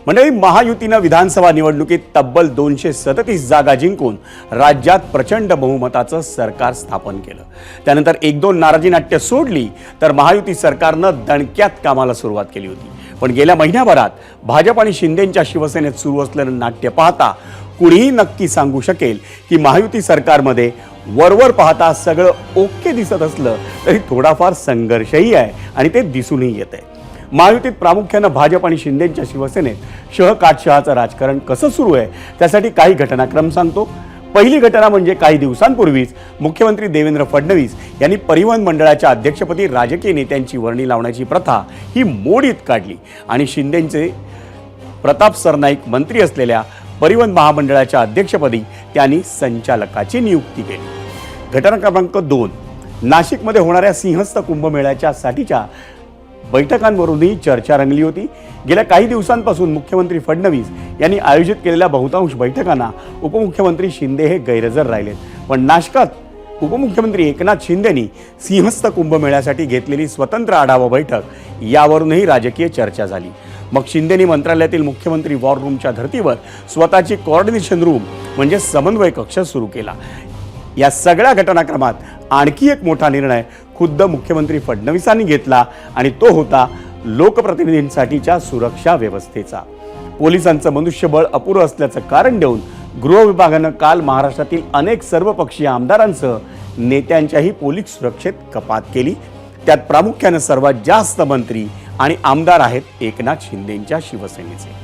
मंडळी, महायुतीनं विधानसभा निवडणुकीत तब्बल 237 जागा जिंकून राज्यात प्रचंड बहुमताचं सरकार स्थापन केलं। त्यानंतर 1-2 नाराजी नाट्य सोडली तर महायुती सरकारनं दणक्यात कामाला सुरुवात केली होती। पण गेल्या महिन्याभरात भाजप आणि शिंदेंच्या शिवसेनेत सुरू असलेलं नाट्य पाहता कुणीही नक्की सांगू शकेल की महायुती सरकारमध्ये वरवर पाहता सगळं ओके दिसत असलं तरी थोडाफार संघर्षही आहे आणि ते दिसूनही येतंय। महायुतीत प्रामुख्यानं भाजप आणि शिंदेंच्या शिवसेनेत शहकाटशहाचं राजकारण कसं सुरू आहे त्यासाठी काही घटनाक्रम सांगतो। पहिली घटना म्हणजे काही दिवसांपूर्वीच मुख्यमंत्री देवेंद्र फडणवीस यांनी परिवहन मंडळाच्या अध्यक्षपदी राजकीय नेत्यांची वर्णी लावण्याची प्रथा ही मोडीत काढली आणि शिंदेंचे प्रताप सरनाईक मंत्री असलेल्या परिवहन महामंडळाच्या अध्यक्षपदी त्यांनी संचालकाची नियुक्ती केली। घटना क्रमांक 2, नाशिकमध्ये होणाऱ्या सिंहस्थ कुंभमेळ्याच्या साठीच्या बैठकांवरूनही चर्चा रंगली होती। गेल्या काही दिवसांपासून मुख्यमंत्री फडणवीस यांनी आयोजित केलेल्या बहुतांश बैठकांना उपमुख्यमंत्री शिंदे हे गैरहजर राहिलेत। पण नाशकात उपमुख्यमंत्री एकनाथ शिंदेंनी सिंहस्थ कुंभमेळ्यासाठी घेतलेली स्वतंत्र आढावा बैठक यावरूनही राजकीय चर्चा झाली। मग शिंदेंनी मंत्रालयातील मुख्यमंत्री वॉर रूमच्या धर्तीवर स्वतःची कोऑर्डिनेशन रूम म्हणजे समन्वय कक्ष सुरू केला। या सगळ्या घटनाक्रमात आणखी एक मोठा निर्णय खुद्द मुख्यमंत्री फडणवीसांनी घेतला आणि तो होता लोकप्रतिनिधींसाठीच्या सुरक्षा व्यवस्थेचा। पोलिसांचं मनुष्यबळ अपुरं असल्याचं कारण देऊन गृह विभागानं काल महाराष्ट्रातील अनेक सर्वपक्षीय आमदारांसह नेत्यांच्याही पोलीस सुरक्षेत कपात केली। त्यात प्रामुख्यानं सर्वात जास्त मंत्री आणि आमदार आहेत एकनाथ शिंदेंच्या शिवसेनेचे।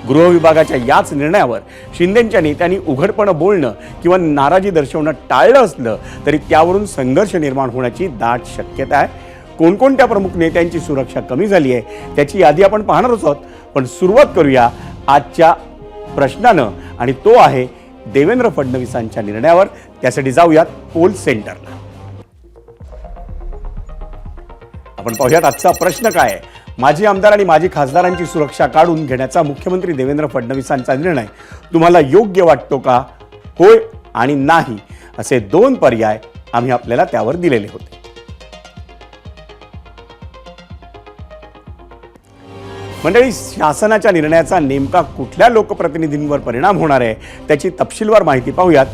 गृह विभागाच्या याच निर्णयावर शिंदेंच्या नेत्यांनी उघडपणे बोलणं किंवा नाराजी दर्शवणं टाळलं असलं तरी त्यावरून संघर्ष निर्माण होण्याची दाट शक्यता आहे। कोणकोणत्या प्रमुख नेत्यांची सुरक्षा कमी झाली आहे त्याची यादी आपण पाहणारच आहोत। पण सुरुवात करूया आजच्या प्रश्नानं आणि तो आहे देवेंद्र फडणवीसांच्या निर्णयावर। त्यासाठी जाऊयात पोल सेंटरला। आपण पाहूयात आजचा प्रश्न काय आहे। माजी आमदार आणि माजी खासदारांची सुरक्षा काढून घेण्याचा मुख्यमंत्री देवेंद्र फडणवीसांचा निर्णय तुम्हाला योग्य वाटतो का? होय आणि नाही असे 2 पर्याय आम्ही आपल्याला त्यावर दिलेले होते। मंडळी, शासनाच्या निर्णयाचा नेमका कुठल्या लोकप्रतिनिधींवर परिणाम होणार आहे त्याची तपशीलवार माहिती पाहूयात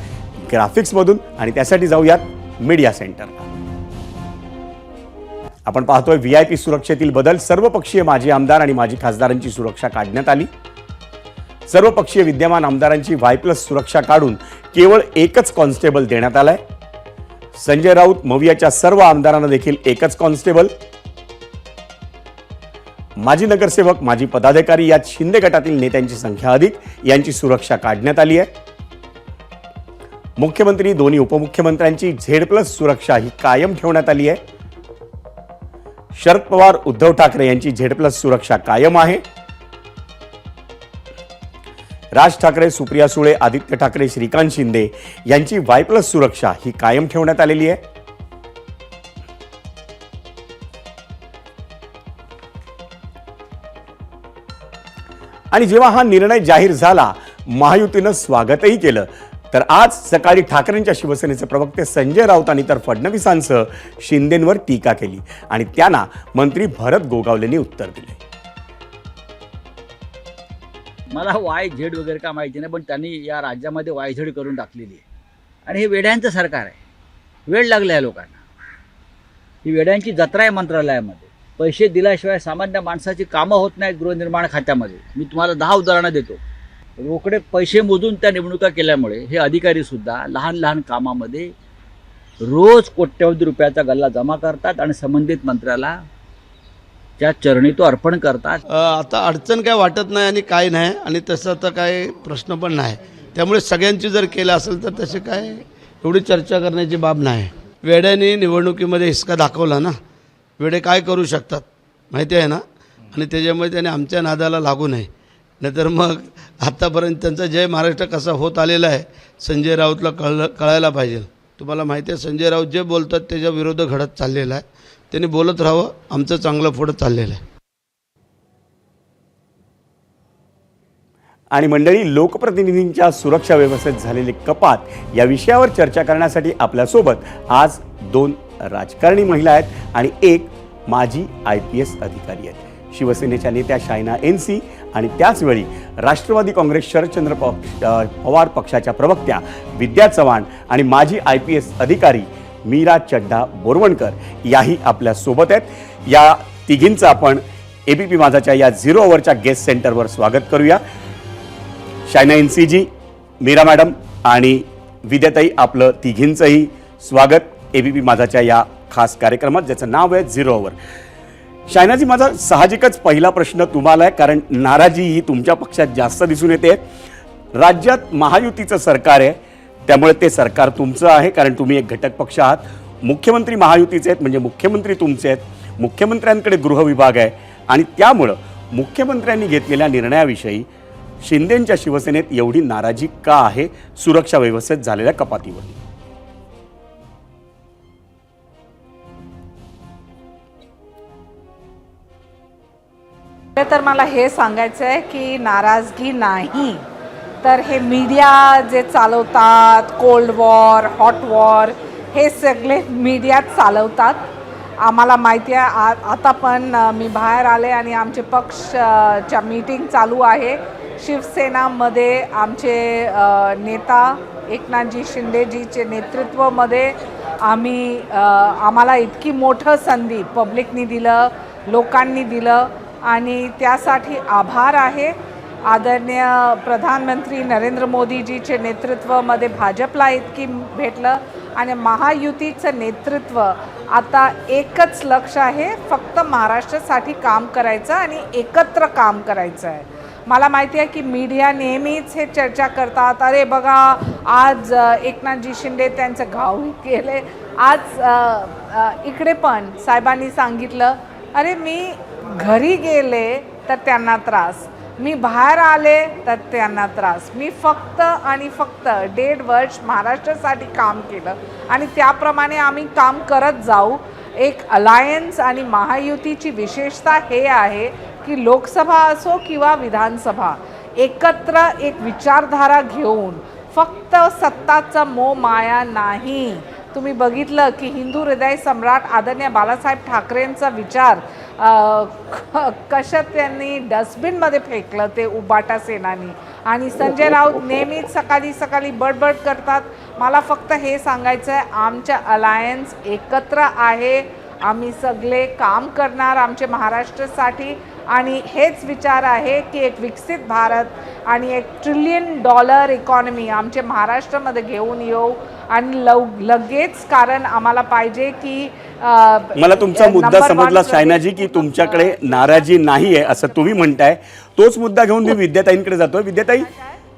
ग्राफिक्समधून आणि त्यासाठी जाऊयात मीडिया सेंटरला। आपण पाहतोय VIP सुरक्षेतील बदल। सर्वपक्षीय माजी आमदार आणि माजी खासदारांची सुरक्षा काढण्यात आली। सर्वपक्षीय विद्यमान आमदारांची Y+ सुरक्षा काढून केवळ एकच कॉन्स्टेबल देण्यात आलाय। संजय राऊत मवियाच्या सर्व आमदारांना देखील एकच कॉन्स्टेबल। माजी नगरसेवक माजी पदाधिकारी यात शिंदे गटातील नेत्यांची संख्या अधिक यांची सुरक्षा काढण्यात आली आहे। मुख्यमंत्री दोन्ही उपमुख्यमंत्र्यांची Z+ सुरक्षा ही कायम ठेवण्यात आली आहे। शरद पवार उद्धव ठाकरे यांची Z+ सुरक्षा कायम आहे। राज ठाकरे सुप्रिया सुळे आदित्य ठाकरे श्रीकांत शिंदे यांची Y+ सुरक्षा ही कायम ठेवण्यात आलेली आहे। आणि जेव्हा हा निर्णय जाहीर झाला महायुतीनं स्वागतही केलं। तर आज सकाळी ठाकरेंच्या शिवसेनेचे प्रवक्ते संजय राऊतांनी तर फडणवीसांसह शिंदेंवर टीका केली आणि त्यांना मंत्री भरत गोगावलेंनी उत्तर दिले। मला YZ वगैरे का माहिती नाही, पण त्यांनी या राज्यामध्ये YZ करून टाकलेली आहे आणि हे वेड्यांचं सरकार आहे। वेळ लागला आहे लोकांना। ही वेड्यांची जत्रा आहे मंत्रालयामध्ये। पैसे दिल्याशिवाय सामान्य माणसाची कामं होत नाहीत गृहनिर्माण खात्यामध्ये। मी तुम्हाला 10 उदाहरणं देतो। रोकडे पैसे मोजून त्या निवडणुका केल्यामुळे हे अधिकारी सुद्धा लहान लहान कामामध्ये रोज कोट्यवधी रुपयाचा गल्ला जमा करतात आणि संबंधित मंत्र्याला त्या चरणी तो अर्पण करतात। आता अडचण काय वाटत नाही आणि काय नाही आणि तसं तर काय प्रश्न पण नाही। त्यामुळे सगळ्यांची जर केलं असेल तर तसे काय एवढी चर्चा करण्याची बाब नाही। वेड्याने निवडणुकीमध्ये हिसका दाखवला ना। वेडे काय करू शकतात माहिती आहे ना, आणि त्याच्यामुळे त्याने आमच्या नादाला लागू नये। नाहीतर मग आत्तापर्यंत त्यांचा जय महाराष्ट्र कसा होत आलेला आहे संजय राऊतला कळायला पाहिजे। तुम्हाला माहिती आहे संजय राऊत जे बोलतात त्याच्या विरोध घडत चाललेला आहे। त्यांनी बोलत राहावं, आमचं चांगलं पुढं चाललेलं आहे। आणि मंडळी, लोकप्रतिनिधींच्या सुरक्षा व्यवस्थेत झालेली कपात या विषयावर चर्चा करण्यासाठी आपल्यासोबत आज 2 राजकारणी महिला आहेत आणि एक माजी IPS अधिकारी आहेत। शिवसेनेच्या नेत्या शायना एनसी आणि त्याचवेळी राष्ट्रवादी काँग्रेस शरदचंद्र पवार पक्षाच्या प्रवक्त्या विद्या चव्हाण आणि माजी IPS अधिकारी मीरा चड्डा बोरवणकर याही आपल्या सोबत आहेत। या तिघींचं आपण ABP माझाच्या या 0 ओव्हरच्या गेस्ट सेंटरवर स्वागत करूया। शायना एनसी जी, मीरा मॅडम आणि विद्याताई, आपलं तिघींचंही स्वागत ABP माझाच्या या खास कार्यक्रमात ज्याचं नाव आहे 0 ओव्हर। शायनाजी, माझा साहजिकच पहिला प्रश्न तुम्हाला आहे, कारण नाराजी ही तुमच्या पक्षात जास्त दिसून येते। राज्यात महायुतीचं सरकार आहे, त्यामुळे ते सरकार तुमचं आहे, कारण तुम्ही एक घटक पक्ष आहात। मुख्यमंत्री महायुतीचे आहेत, म्हणजे मुख्यमंत्री तुमचे आहेत। मुख्यमंत्र्यांकडे गृह विभाग आहे आणि त्यामुळं मुख्यमंत्र्यांनी घेतलेल्या निर्णयाविषयी शिंदेंच्या शिवसेनेत एवढी नाराजी का आहे सुरक्षा व्यवस्थेत झालेल्या कपातीवर? तर मला हे सांगायचं आहे की नाराजगी नाही, तर हे मीडिया जे चालवतात, कोल्ड वॉर, हॉट वॉर, हे सगळे मीडियात चालवतात। आम्हाला माहिती आहे, आता पण मी बाहेर आले आणि आमचे पक्षच्या मीटिंग चालू आहे। शिवसेनामध्ये आमचे नेता एकनाथजी शिंदेजीचे नेतृत्वामध्ये आम्हाला इतकी मोठं संधी पब्लिकनी दिलं, लोकांनी दिलं आणि त्यासाठी आभार आहे। आदरणीय प्रधानमंत्री नरेंद्र मोदीजीचे नेतृत्वामध्ये भाजपला इतकी भेटलं आणि महायुतीचं नेतृत्व आता एकच लक्ष आहे, फक्त महाराष्ट्रासाठी काम करायचं आणि एकत्र काम करायचं आहे। मला माहिती आहे की मीडिया नेहमीच हे चर्चा करतात, अरे बघा आज एकनाथजी शिंदे त्यांचं गाव गेले, आज इकडे पण साहेबांनी सांगितलं, अरे मी घरी गेले तर त्यांना त्रास, मी बाहेर आले तर त्यांना त्रास, मी फक्त आणि फक्त 1.5 वर्ष महाराष्ट्रासाठी काम केलं आणि त्याप्रमाणे आम्ही काम करत जाऊ। एक अलायन्स आणि महायुतीची विशेषता हे आहे की लोकसभा असो किंवा विधानसभा, एकत्र एक विचारधारा घेऊन, फक्त सत्ताचा मोह माया नाही। तुम्ही बघितलं की हिंदू हृदय सम्राट आदरणीय बाळासाहेब ठाकरेंचा विचार कशा त्यांनी डस्टबिनमध्ये फेकलं ते उबाटा सेनानी, आणि संजय राऊत नेहमीच सकाळी सकाळी बडबड करतात। मला फक्त हे सांगायचं आहे, आमच्या अलायन्स एकत्र आहे, आम्ही सगळे काम करणार आमच्या महाराष्ट्रासाठी आणि हेच विचार आहे की एक विकसित भारत आणि एक $1 ट्रिलियन इकॉनॉमी आमच्या महाराष्ट्रामध्ये घेऊन येऊ आणि लगेच, कारण आम्हाला पाहिजे की मला तुमचा मुद्दा समजला शायनाजी, की तुमच्याकडे नाराजी नाही आहे असं तुम्ही म्हणताय। तोच मुद्दा घेऊन मी विद्याताईंकडे जातोय। विद्याताई,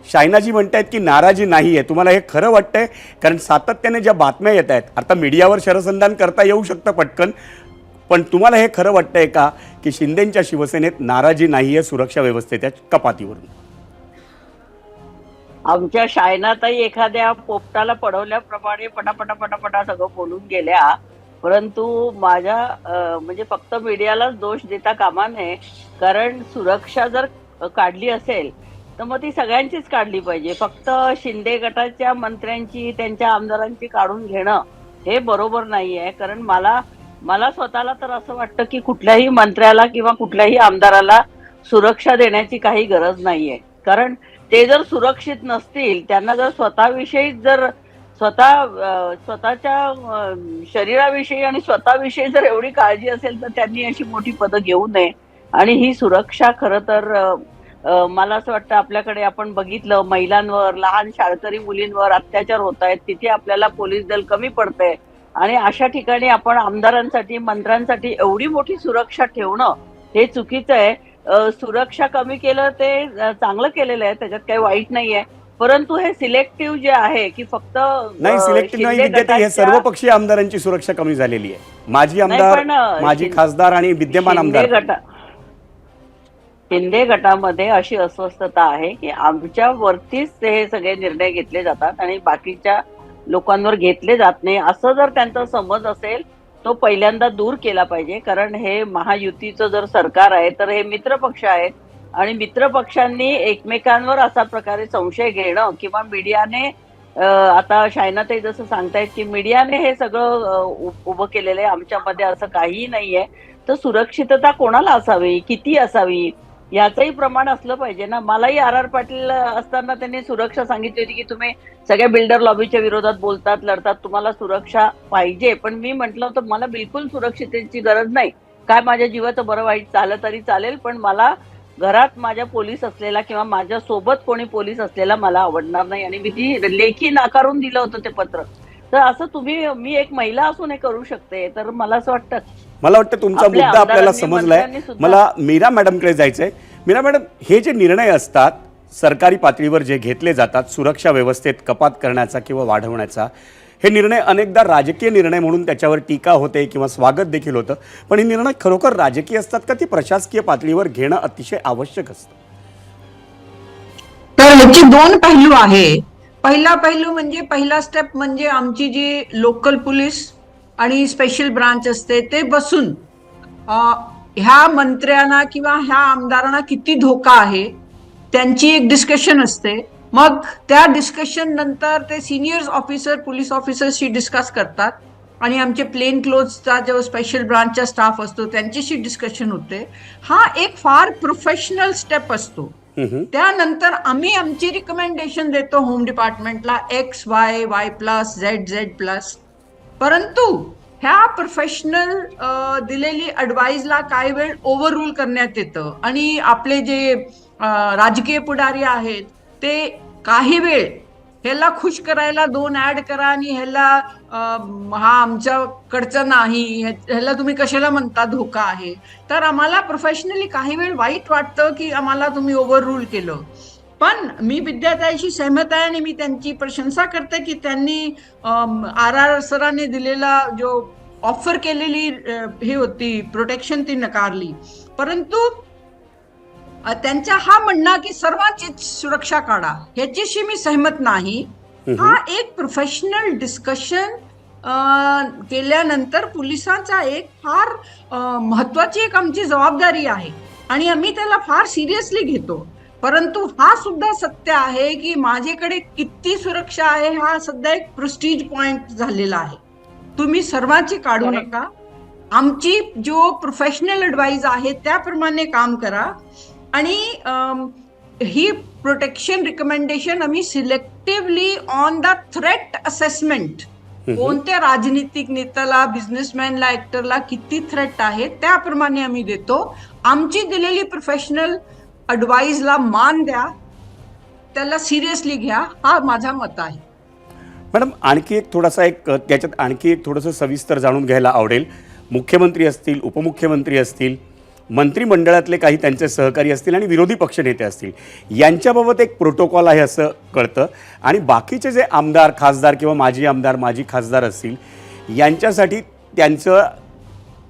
शायनाजी म्हणतायत की नाराजी नाही आहे, तुम्हाला हे खरं वाटतंय? कारण सातत्याने ज्या बातम्या येत आहेत, आता मीडियावर शरसंधान करता येऊ शकतं पटकन, पण तुम्हाला हे खरं वाटतंय का की शिंदेंच्या शिवसेनेत नाराजी नाही आहे सुरक्षा व्यवस्थेच्या कपातीवरून? आमच्या शायनाताई एखाद्या पोपटाला पडवल्याप्रमाणे पटापटा सगळं बोलून गेल्या, परंतु माझ्या म्हणजे फक्त मीडियालाच दोष देता कामा नये, कारण सुरक्षा जर काढली असेल तर मग ती सगळ्यांचीच काढली पाहिजे। फक्त शिंदे गटाच्या मंत्र्यांची, त्यांच्या आमदारांची काढून घेणं हे बरोबर नाही आहे। कारण मला स्वतःला तर असं वाटतं की कुठल्याही मंत्र्याला किंवा कुठल्याही आमदाराला सुरक्षा देण्याची काही गरज नाहीये, कारण ते जर सुरक्षित नसतील, त्यांना जर स्वतःविषयी जर स्वतःच्या शरीराविषयी आणि स्वतःविषयी जर एवढी काळजी असेल तर त्यांनी अशी मोठी पदं घेऊ नये। आणि ही सुरक्षा खरं तर मला असं वाटतं आपल्याकडे आपण बघितलं, महिलांवर, लहान शाळकरी मुलींवर अत्याचार होत आहेत, तिथे आपल्याला पोलीस दल कमी पडतंय आणि अशा ठिकाणी आपण आमदारांसाठी, मंत्र्यांसाठी एवढी मोठी सुरक्षा ठेवणं हे चुकीचं आहे। सुरक्षा कमी केलं ते चांगलं केलेलं आहे, त्याच्यात काही वाईट नाहीये, परंतु हे सिलेक्टिव्ह जे आहे की फक्त नाही, सिलेक्टिव्ह नाही विद्याताई, हे सर्व पक्षीय आमदारांची सुरक्षा कमी झालेली आहे। माजी आमदार, माजी खासदार आणि विद्यमान आमदार। शिंदे गटामध्ये अशी अस्वस्थता आहे की आमच्या वरतीच हे सगळे निर्णय घेतले जातात आणि बाकीच्या लोकांवर घेतले जात नाही, असं जर त्यांचा समज असेल तो पहिल्यांदा दूर केला पाहिजे। कारण हे महायुतीचं जर सरकार आहे तर हे मित्रपक्ष आहेत आणि मित्रपक्षांनी एकमेकांवर अशा प्रकारे संशय घेणं किंवा मीडियाने आता शायनाताई जसं सांगतायत की मीडियाने हे सगळं उभं केलेलं आहे, आमच्यामध्ये असं काहीही नाहीये, तर सुरक्षितता कोणाला असावी, किती असावी याचंही प्रमाण असलं पाहिजे ना. मलाही आर पाटील असताना त्यांनी सुरक्षा सांगितली होती की तुम्ही सगळ्या बिल्डर लॉबीच्या विरोधात बोलतात, लढतात, तुम्हाला सुरक्षा पाहिजे. पण मी म्हटलं होतं मला बिलकुल सुरक्षिततेची गरज नाही. काय माझ्या जीवाचं बरं वाईट झालं तरी चालेल, पण मला घरात माझ्या पोलीस असलेला किंवा माझ्या सोबत कोणी पोलीस असलेला मला आवडणार नाही. आणि मी ती लेखी नाकारून दिलं होतं ते पत्र. तर असं मी एक महिला असून हे करू शकते, तर मला असं वाटतं. मला वाटतं तुमचा आपल्या मुद्दा आपल्याला आमदारांनी, समजलाय. मंत्र्यांनी सुद्धा- मला मीरा मॅडमकडे जायचंय. मीरा मॅडम, हे जे निर्णय असतात सरकारी पातळीवर जे घेतले जातात सुरक्षा व्यवस्थेत कपात करण्याचा किंवा वाढवण्याचा, हे निर्णय अनेकदा राजकीय निर्णय म्हणून त्याच्यावर टीका होते किंवा स्वागत देखील होतं. पण हे निर्णय खरोखर राजकीय असतात का, ती प्रशासकीय पातळीवर घेणं अतिशय आवश्यक असतं? तर ह्याचे दोन पैलू आहे. पहिला पैलू म्हणजे पहिला स्टेप म्हणजे आमची जी लोकल पोलीस आणि स्पेशल ब्रांच असते ते बसून ह्या मंत्र्यांना किंवा ह्या आमदारांना किती धोका आहे त्यांची एक डिस्कशन असते. मग त्या डिस्कशन नंतर ते सिनियर ऑफिसर पोलीस ऑफिसरशी डिस्कस करतात आणि आमचे प्लेन क्लोथचा जो स्पेशल ब्रांचचा स्टाफ असतो त्यांच्याशी डिस्कशन होते. हा एक फार प्रोफेशनल स्टेप असतो. त्यानंतर आम्ही आमची रिकमेंडेशन देतो होम डिपार्टमेंटला XY+Z+. परंतु ह्या प्रोफेशनल दिलेली ॲडवाईजला काही वेळ ओव्हर रूल करण्यात येतं आणि आपले जे राजकीय पुढारी आहेत ते काही वेळ ह्याला खुश करायला 2 ऍड करा आणि ह्याला हा आमच्याकडचं नाही, ह्याला तुम्ही कशाला म्हणता धोका आहे. तर आम्हाला प्रोफेशनली काही वेळ वाईट वाटतं की आम्हाला तुम्ही ओव्हर रूल केलं. पण मी विद्याताईशी सहमत आहे आणि मी त्यांची प्रशंसा करते की त्यांनी RR सरांनी दिलेला जो ऑफर केलेली हे होती प्रोटेक्शन ती नकारली. परंतु त्यांचा हा म्हणणं की सर्वांचीच सुरक्षा काढा ह्याच्याशी मी सहमत नाही. हा एक प्रोफेशनल डिस्कशन केल्यानंतर पोलिसांचा एक फार महत्वाची एक आमची जबाबदारी आहे आणि आम्ही त्याला फार सिरियसली घेतो. परंतु हा सुद्धा सत्य आहे की माझ्याकडे किती सुरक्षा आहे हा सध्या एक प्रेस्टीज पॉइंट झालेला आहे. तुम्ही सर्वांची काढू नका. आमची जो प्रोफेशनल ॲडवाईज आहे त्याप्रमाणे काम करा आणि ही प्रोटेक्शन रिकमेंडेशन आम्ही selectively on the threat assessment, कोणत्या राजनीतिक नेत्याला, बिझनेसमॅनला, ऍक्टरला किती थ्रेट आहे त्याप्रमाणे आम्ही देतो. आमची दिलेली प्रोफेशनल ॲडवाईजला मान द्या, त्याला सिरियसली घ्या, हा माझा मत आहे. मॅडम, आणखी एक त्याच्यात आणखी एक थोडंसं सविस्तर जाणून घ्यायला आवडेल. मुख्यमंत्री असतील, उपमुख्यमंत्री असतील, मंत्रिमंडळातले काही त्यांचे सहकारी असतील आणि विरोधी पक्षनेते असतील, यांच्याबाबत एक प्रोटोकॉल आहे असं कळतं. आणि बाकीचे जे आमदार, खासदार किंवा माजी आमदार, माजी खासदार असतील यांच्यासाठी त्यांचं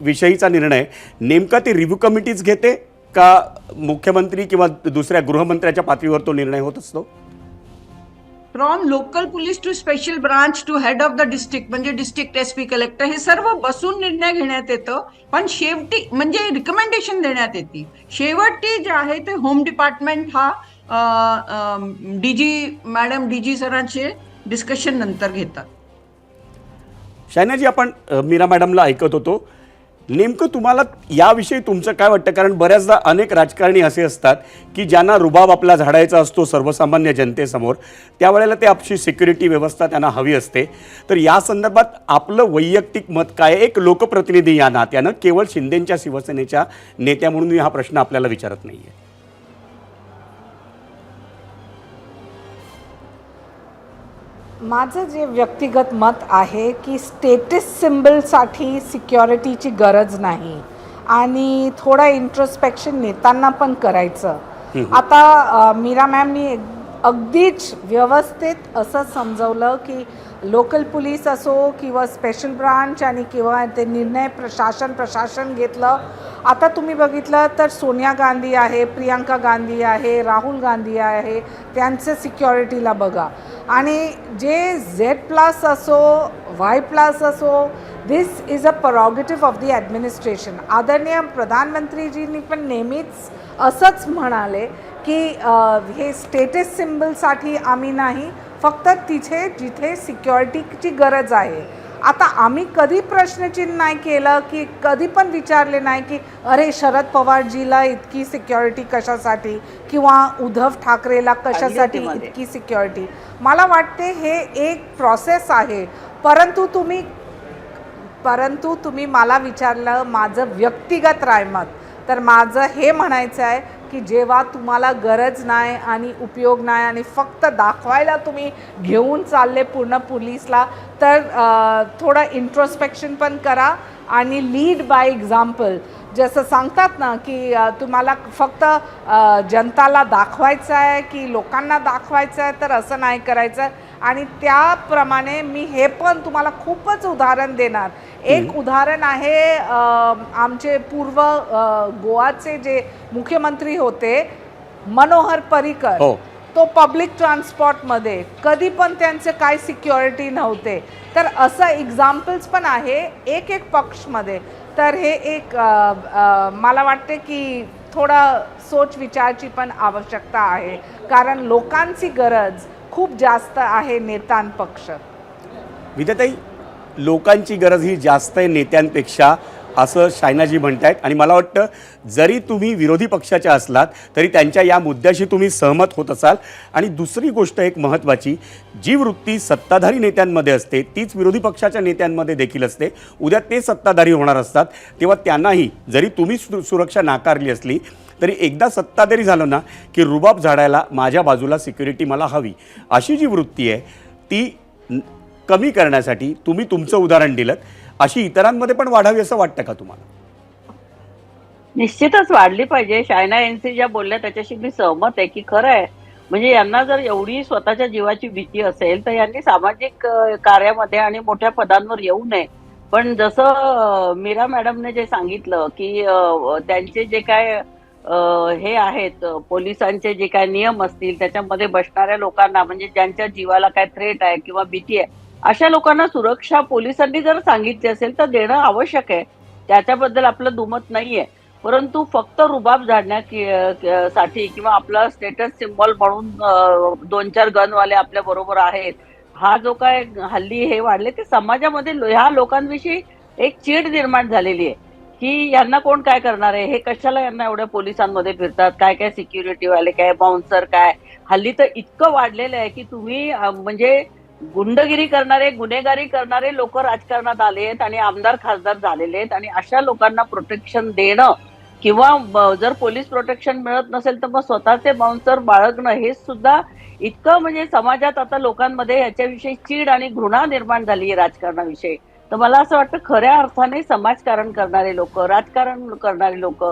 विषयीचा निर्णय नेमका ती रिव्ह्यू कमिटीच घेते का मुख्यमंत्री किंवा दुसऱ्या गृहमंत्र्याच्या पातळीवर तो निर्णय होत असतो? From local police to special branch to head of the district म्हणजे डिस्ट्रिक्ट SP कलेक्टर हे सर्व बसून निर्णय घेण्यात येतं. पण शेवटी म्हणजे रिकमेंडेशन देण्यात येते. शेवटी जे आहे ते होम डिपार्टमेंट हा DG सरांचे डिस्कशन नंतर घेतात. शायनाजी, आपण मीरा मॅडमला ऐकत होतो. नेमकं तुम्हाला याविषयी तुमचं काय वाटतं? कारण बऱ्याचदा अनेक राजकारणी असे असतात की ज्यांना रुबाब आपला झाडायचा असतो सर्वसामान्य जनतेसमोर, त्यावेळेला ते आपली सिक्युरिटी व्यवस्था त्यांना हवी असते. तर या संदर्भात आपलं वैयक्तिक मत काय? एक लोकप्रतिनिधी या नात्यानं, केवळ शिंदेंच्या शिवसेनेच्या नेत्या म्हणून मी हा प्रश्न आपल्याला विचारत नाही आहे. माझं जे व्यक्तिगत मत आहे की स्टेटस सिम्बलसाठी सिक्युरिटीची गरज नाही आणि थोडं इंट्रोस्पेक्शन नेत्यांना पण करायचं. आता मीरा मॅमनी अगदीच व्यवस्थित असं समजवलं की लोकल पोलीस असो किंवा स्पेशल ब्रांच आणि किंवा ते निर्णय प्रशासन घेतलं. आता तुम्ही बघितलं तर सोनिया गांधी आहे, प्रियांका गांधी आहे, राहुल गांधी आहे, त्यांचं सिक्युरिटीला बघा. आणि जे Z+ असो, Y+ असो, this is a prerogative of the administration. आदरणीय प्रधानमंत्रीजींनी पण नेहमीच असंच म्हणाले की हे स्टेटस सिम्बलसाठी आम्ही नाही, फक्त तिथे जिथे सिक्युरिटीची गरज आहे. आता आम्ही कधी प्रश्नचिन्ह नाही केलं की कधी पण विचारले नाही की अरे शरद पवारजीला इतकी सिक्युरिटी कशासाठी किंवा उद्धव ठाकरेला कशासाठी मध्ये. इतकी सिक्युरिटी. मला वाटते हे एक प्रोसेस आहे. परंतु तुम्ही मला विचारलं माझं व्यक्तिगत रायमत, तर माझं हे म्हणायचं आहे की जेव्हा तुम्हाला गरज नाही आणि उपयोग नाही आणि फक्त दाखवायला तुम्ही घेऊन चालले पूर्ण पोलीसला, तर थोडं इंट्रोस्पेक्शन पण करा आणि लीड बाय एक्झाम्पल. जसं सांगतात ना की तुम्हाला फक्त जनताला दाखवायचं आहे की लोकांना दाखवायचं आहे, तर असं नाही करायचं आहे. आणि त्याप्रमाणे मी हे पण तुम्हाला खूपच उदाहरण देणार. एक उदाहरण आहे आमचे पूर्व गोवाचे जे मुख्यमंत्री होते मनोहर पर्रिकर. हो. तो पब्लिक ट्रान्सपोर्टमध्ये कधी पण त्यांचे काय सिक्युरिटी नव्हते. तर असं एक्झाम्पल्स पण आहे एक एक पक्षमध्ये. तर हे एक मला वाटते की थोडा सोच विचारची पण आवश्यकता आहे, कारण लोकांची गरज खूप जास्त आहे नेत्यांपक्ष. विद्याताई, लोकांची गरज ही जास्त आहे नेत्यांपेक्षा, असं शायनाजी म्हणतायत. आणि मला वाटतं जरी तुम्ही विरोधी पक्षाच्या असलात तरी त्यांच्या या मुद्द्याशी तुम्ही सहमत होत असाल. आणि दुसरी गोष्ट एक महत्त्वाची, जी वृत्ती सत्ताधारी नेत्यांमध्ये असते तीच विरोधी पक्षाच्या नेत्यांमध्ये देखील असते. उद्या ते सत्ताधारी होणार असतात तेव्हा त्यांनाही जरी तुम्ही सुरक्षा नाकारली असली तरी एकदा सत्ताधारी झालं ना की रुबाब झाडायला माझ्या बाजूला सिक्युरिटी मला हवी, अशी जी वृत्ती आहे ती कमी करण्यासाठी तुम्ही तुमचं उदाहरण दिलं. अशी इतरांमध्ये पण वाढावी असं वाटतं का तुम्हाला? निश्चितच वाढली पाहिजे. शायना यांचे ज्या बोलल्या त्याच्याशी मी सहमत आहे की खरं आहे. म्हणजे यांना जर एवढी स्वतःच्या जीवाची भीती असेल तर यांनी सामाजिक कार्यामध्ये आणि मोठ्या पदांवर येऊ नये. पण जसं मीरा मॅडमने जे सांगितलं की त्यांचे जे काय हे आहेत पोलिसांचे जे काय नियम असतील त्याच्यामध्ये बसणाऱ्या लोकांना, म्हणजे ज्यांच्या जीवाला काय थ्रेट आहे किंवा भीती आहे, अशा लोकांना सुरक्षा पोलिसांनी जर सांगितली असेल तर देणं आवश्यक आहे. त्याच्याबद्दल आपलं दुमत नाहीये. परंतु फक्त रुबाब झाडण्यासाठी किंवा आपला स्टेटस सिम्बॉल म्हणून 2-4 गनवाले आपल्या बरोबर आहेत, हा जो काय हल्ली हे वाढले ते समाजामध्ये ह्या लोकांविषयी एक चीड निर्माण झालेली आहे की यांना कोण काय करणार आहे, हे कशाला यांना एवढ्या पोलिसांमध्ये फिरतात, काय काय सिक्युरिटी वाले, काय बाउन्सर, काय. हल्ली तर इतकं वाढलेलं आहे की तुम्ही म्हणजे गुंडगिरी करणारे, गुन्हेगारी करणारे लोक राजकारणात आले आहेत आणि आमदार खासदार झालेले आहेत. आणि अशा लोकांना प्रोटेक्शन देणं किंवा जर पोलीस प्रोटेक्शन मिळत नसेल तर मग स्वतःचे बाउन्सर बाळगणं, हे सुद्धा इतकं म्हणजे समाजात आता लोकांमध्ये याच्याविषयी चीड आणि घृणा निर्माण झाली आहे राजकारणाविषयी. तर मला असं वाटतं खऱ्या अर्थाने समाजकारण करणारे लोक, राजकारण करणारे लोक,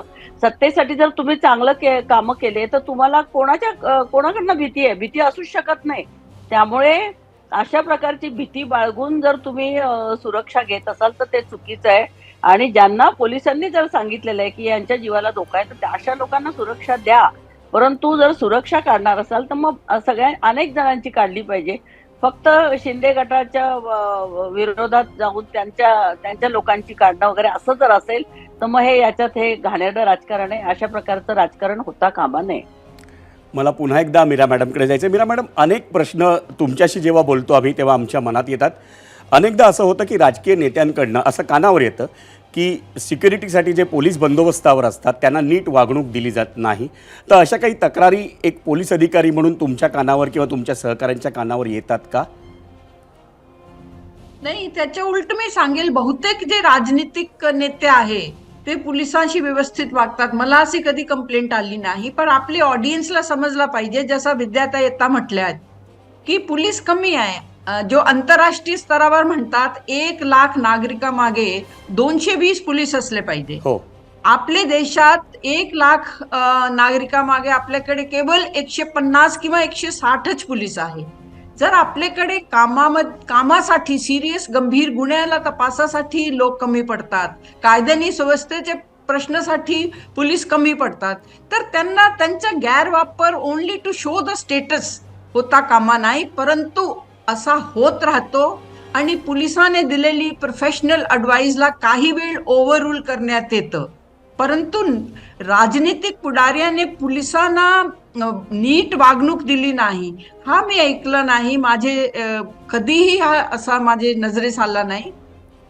सत्तेसाठी जर तुम्ही चांगलं कामं केले तर तुम्हाला कोणाकडनं भीती आहे? भीती असूच शकत नाही. त्यामुळे अशा प्रकारची भीती बाळगून जर तुम्ही सुरक्षा घेत असाल तर ते चुकीचं आहे. आणि ज्यांना पोलिसांनी जर सांगितलेलं आहे की यांच्या जीवाला धोका आहे तर अशा लोकांना सुरक्षा द्या. परंतु जर सुरक्षा काढणार असाल तर मग अनेक जणांची काढली पाहिजे. फक्त शिंदे गटाच्या विरोधात जाऊन त्यांच्या लोकांची काढणं वगैरे असं जर असेल तर मग याच्यात हे घाणेरडं राजकारण आहे. अशा प्रकारचं राजकारण होता कामा नये. मला पुन्हा एकदा मीरा मॅडमकडे जायचं. मीरा मॅडम, अनेक प्रश्न तुमच्याशी जेव्हा बोलतो आम्ही तेव्हा आमच्या मनात येतात. अनेकदा असं होतं की राजकीय नेत्यांकडनं असं कानावर येतं की सिक्युरिटीसाठी जे पोलीस बंदोबस्तावर असतात त्यांना नीट वागणूक दिली जात नाही. तर अशा काही तक्रारी एक पोलीस अधिकारी म्हणून तुमच्या कानावर किंवा तुमच्या सहकाऱ्यांच्या कानावर येतात का? नाही, त्याच्या उलट मी सांगेल, बहुतेक जे राजनीतिक नेते आहे ते पोलिसांशी व्यवस्थित वागतात. मला अशी कधी कंप्लेंट आली नाही. पण आपली ऑडियन्सला समजला पाहिजे, जसं विद्याताई आता म्हटल्या की पोलीस कमी आहे. जो आंतरराष्ट्रीय स्तरावर म्हणतात 1 लाख नागरिकामागे 220 पोलीस असले पाहिजे. हो. आपल्या देशात 1 लाख नागरिकामागे आपल्याकडे केवळ 150 किंवा 160च पोलीस आहे. जर आपल्याकडे कामासाठी सिरियस गंभीर गुन्ह्याला तपासासाठी लोक कमी पडतात, कायद्याने सुव्यवस्थेच्या प्रश्नासाठी पोलीस कमी पडतात, तर त्यांना त्यांचा गैरवापर only to show the status होता कामा नाही. परंतु असा होत राहतो आणि पोलिसांनी दिलेली प्रोफेशनल ॲडवाइसला काही वेळ ओव्हररूल करण्यात येतं. परंतु राजनीतिक पुढाऱ्याने पोलिसांना नीट वागणूक दिली नाही, हा मी ऐकलं नाही. माझे कधीही हा असा माझे नजरेस आला नाही.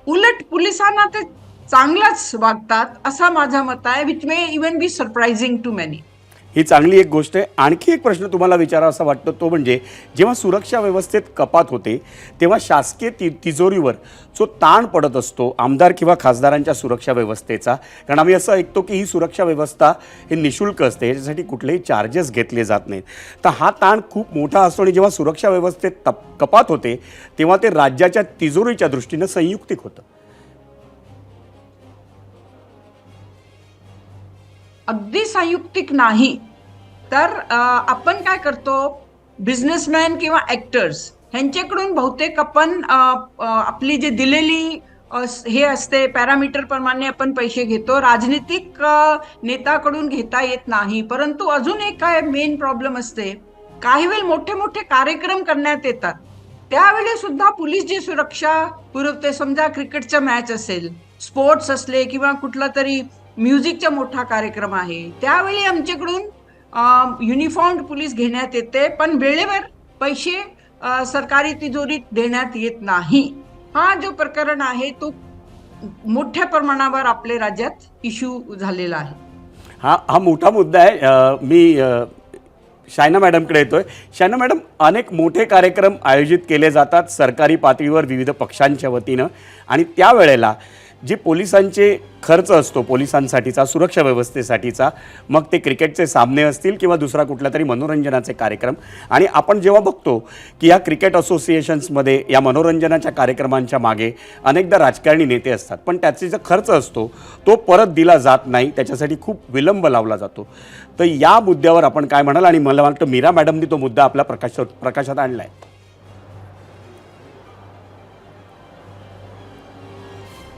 उलट पोलिसांना ते चांगलाच वागतात असं माझं मत आहे, which may even be surprising to many. ही चांगली एक गोष्ट आहे. आणखी एक प्रश्न तुम्हाला विचारावा असा वाटतो तो म्हणजे जेव्हा सुरक्षा व्यवस्थेत कपात होते तेव्हा शासकीय तिजोरीवर जो ताण पडत असतो आमदार किंवा खासदारांच्या सुरक्षा व्यवस्थेचा, कारण आम्ही असं ऐकतो की ही सुरक्षा व्यवस्था हे निशुल्क असते, याच्यासाठी कुठलेही चार्जेस घेतले जात नाहीत, तर हा ताण खूप मोठा असतो आणि जेव्हा सुरक्षा व्यवस्थेत कपात होते तेव्हा ते राज्याच्या तिजोरीच्या दृष्टीनं संयुक्तिक होतं. अगदी संयुक्तिक नाही तर आपण काय करतो, बिझनेसमॅन किंवा ऍक्टर्स ह्यांच्याकडून बहुतेक आपण आपली जी दिलेली हे असते पॅरामीटर प्रमाणे आपण पैसे घेतो. राजनीतिक नेत्याकडून घेता येत नाही. परंतु अजून एक काय मेन प्रॉब्लेम असते, काही वेळ मोठे मोठे कार्यक्रम करण्यात येतात, त्यावेळी सुद्धा पोलीस जी सुरक्षा पुरवते. समजा क्रिकेटचा मॅच असेल, स्पोर्ट्स असले किंवा कुठला तरी म्युझिकचा मोठा कार्यक्रम आहे, त्यावेळी आमच्याकडून युनिफॉर्म पोलीस घेण्यात येते, पण वेळेवर पैसे सरकारी तिजोरीत देण्यात येत नाही. हा जो प्रकरण आहे तो मोठ्या प्रमाणावर आपल्या राज्यात इश्यू झालेला आहे. हा मोठा मुद्दा आहे. मी शायना मॅडमकडे येतोय. शायना मॅडम, अनेक मोठे कार्यक्रम आयोजित केले जातात सरकारी पातळीवर विविध पक्षांच्या वतीनं, आणि त्यावेळेला जे पोलिसांचे खर्च असतो पोलिसांसाठीचा, सुरक्षा व्यवस्थेसाठीचा, मग ते क्रिकेटचे सामने असतील किंवा दुसरा कुठला तरी मनोरंजनाचे कार्यक्रम, आणि आपण जेव्हा बघतो की या क्रिकेट असोसिएशन्समध्ये या मनोरंजनाच्या कार्यक्रमांच्या मागे अनेकदा राजकारणी नेते असतात, पण त्याचा जो खर्च असतो तो परत दिला जात नाही, त्याच्यासाठी खूप विलंब लावला जातो. तर या मुद्द्यावर आपण काय म्हणाल? आणि मला वाटतं मीरा मॅडमनी तो मुद्दा आपल्या प्रकाशात आणला आहे.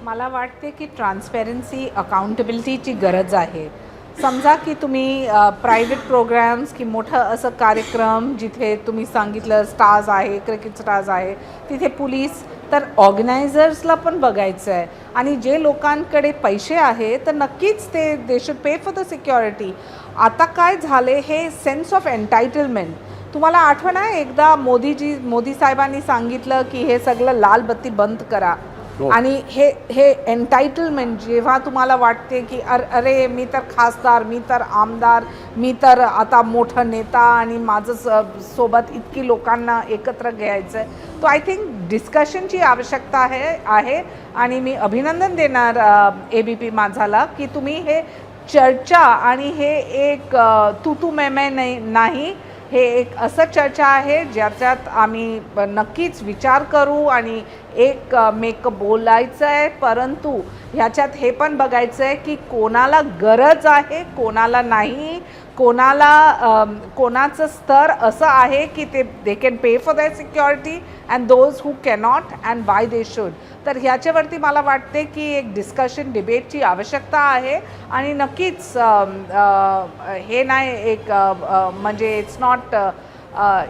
मला वाटते की ट्रान्सपेरन्सी, अकाउंटेबिलिटीची गरज आहे. समजा की तुम्ही प्रायव्हेट प्रोग्राम्स की मोठं असं कार्यक्रम जिथे तुम्ही सांगितलं स्टार्स आहे, क्रिकेट स्टार्स आहे, तिथे पोलीस, तर ऑर्गनायझर्सला पण बघायचं आहे, आणि जे लोकांकडे पैसे आहे तर नक्कीच they should pay for the security. आता काय झाले, हे सेन्स ऑफ एन्टायटलमेंट, तुम्हाला आठवण आहे एकदा मोदी साहेबांनी सांगितलं की हे सगळं लाल बत्ती बंद करा, आणि हे एन्टायटलमेंट जेव्हा तुम्हाला वाटते की अरे मी तर खासदार, मी तर आमदार, मी तर आता मोठं नेता आणि माझं सोबत इतकी लोकांना एकत्र घ्यायचं आहे, तो आय थिंक डिस्कशनची आवश्यकता आहे. आणि मी अभिनंदन देणार ABP माझाला की तुम्ही हे चर्चा, आणि हे एक तू मैं नाही, हे एक असं चर्चा आहे ज्याच्यात आम्ही नक्कीच विचार करू आणि एक मेक बोलायचं आहे, परंतु ह्याच्यात हे पण बघायचं आहे की कोणाला गरज आहे, कोणाला नाही, कोणाचं स्तर असं आहे की they can pay for that security and those who cannot and Y they should. तर ह्याच्यावरती मला वाटते की एक डिस्कशन, डिबेटची आवश्यकता आहे. आणि नक्कीच हे नाही एक म्हणजे इट्स नॉट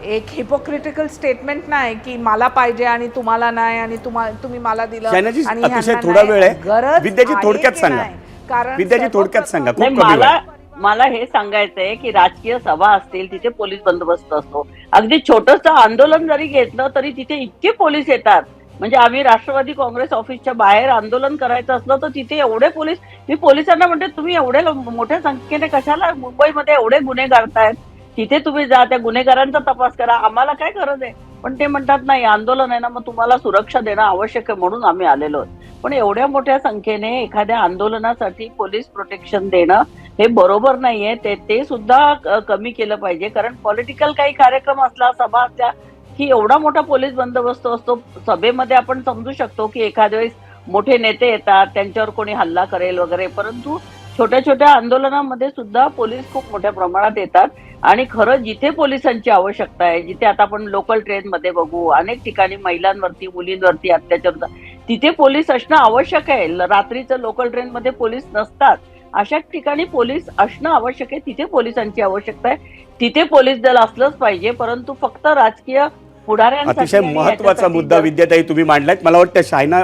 एक हिपोक्रिटिकल स्टेटमेंट नाही की मला पाहिजे आणि तुम्हाला नाही, आणि तुम्ही मला दिलं आणि अतिशय थोडा वेळ आहे. विद्याजी थोडक्यात सांगा. कारण विद्याजी थोडक्यात सांगा, खूप कमी मला वेळ. मला हे सांगायचंय की राजकीय सभा असतील तिथे पोलीस बंदोबस्त असतो. अगदी छोटंसं आंदोलन जरी घेतलं तरी तिथे इतके पोलीस येतात. म्हणजे आम्ही राष्ट्रवादी काँग्रेस ऑफिसच्या बाहेर आंदोलन करायचं असलं तर तिथे एवढे पोलीस, मी पोलिसांना म्हणते तुम्ही एवढ्या मोठ्या संख्येने कशाला मुंबईमध्ये एवढे गुन्हे घडतायत, तिथे तुम्ही जा, त्या गुन्हेगारांचा तपास करा, आम्हाला काय गरज आहे. पण ते म्हणतात नाही आंदोलन आहे ना, मग तुम्हाला सुरक्षा देणं आवश्यक आहे म्हणून आम्ही आलेलो आहोत. पण एवढ्या मोठ्या संख्येने एखाद्या आंदोलनासाठी पोलीस प्रोटेक्शन देणं हे बरोबर नाहीये. ते सुद्धा कमी केलं पाहिजे. कारण पॉलिटिकल काही कार्यक्रम असला, सभा असल्या की एवढा मोठा पोलीस बंदोबस्त असतो. सभेमध्ये आपण समजू शकतो की एखाद्या वेळेस मोठे नेते येतात, त्यांच्यावर कोणी हल्ला करेल वगैरे, परंतु छोट्या छोट्या आंदोलनामध्ये सुद्धा पोलीस खूप मोठ्या प्रमाणात येतात. आणि खरं जिथे पोलिसांची आवश्यकता आहे, जिथे आता आपण लोकल ट्रेनमध्ये बघू अनेक ठिकाणी महिलांवरती, मुलींवरती अत्याचार होतात, तिथे पोलीस असणं आवश्यक आहे. रात्रीचं लोकल ट्रेनमध्ये पोलीस नसतात, अशा ठिकाणी पोलीस असणं आवश्यक आहे. तिथे पोलिसांची आवश्यकता आहे, तिथे पोलीस दल असलंच पाहिजे. परंतु फक्त राजकीय पुढाऱ्यांसाठी अतिशय आणि महत्त्वाचा याच्यासाठी मुद्दा जर- विद्याताई तुम्ही मांडलात. मला वाटतं शायना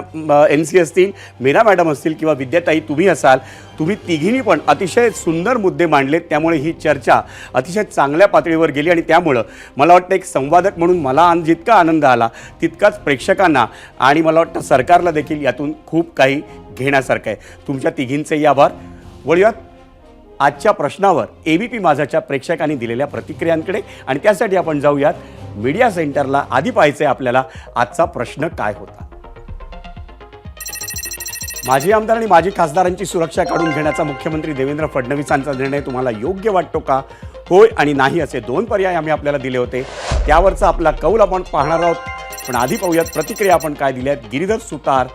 NC असतील, मीरा मॅडम असतील किंवा विद्याताई तुम्ही असाल, तुम्ही तिघींनी पण अतिशय सुंदर मुद्दे मांडलेत. त्यामुळे ही चर्चा अतिशय चांगल्या पातळीवर गेली आणि त्यामुळं मला वाटतं एक संवादक म्हणून मला जितका आनंद आला तितकाच प्रेक्षकांना आणि मला वाटतं सरकारला देखील यातून खूप काही घेण्यासारखं आहे. तुमच्या तिघींचेही आभार. वळूयात आजच्या प्रश्नावर ABP माझाच्या प्रेक्षकांनी दिलेल्या प्रतिक्रियांकडे आणि त्यासाठी आपण जाऊयात मीडिया सेंटरला. आधी पाहायचंय आपल्याला आजचा प्रश्न काय होता. माजी आमदार आणि माजी खासदारांची सुरक्षा काढून घेण्याचा मुख्यमंत्री देवेंद्र फडणवीसांचा निर्णय तुम्हाला योग्य वाटतो का? होय आणि नाही असे 2 पर्याय आम्ही आपल्याला दिले होते. त्यावरचा आपला कौल आपण पाहणार आहोत. पण आधी पाहूयात प्रतिक्रिया आपण काय दिल्यात. गिरीधर सुतार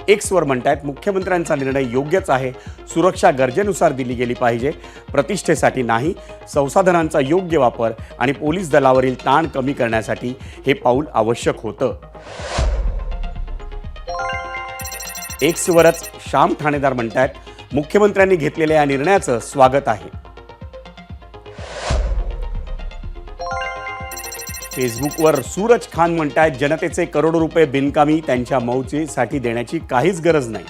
Xवर म्हणतायत, मुख्यमंत्र्यांचा निर्णय योग्यच आहे. सुरक्षा गरजेनुसार दिली गेली पाहिजे, प्रतिष्ठेसाठी नाही. संसाधनांचा योग्य वापर आणि पोलीस दलावरील ताण कमी करण्यासाठी हे पाऊल आवश्यक होतं. Xवरच श्याम ठाणेदार म्हणतायत, मुख्यमंत्र्यांनी घेतलेल्या या निर्णयाचं स्वागत आहे. फेसबुकवर सूरज खान म्हणतायत, जनतेचे करोडो रुपये बिनकामी त्यांच्या मौजेसाठी देण्याची काहीच गरज नाही.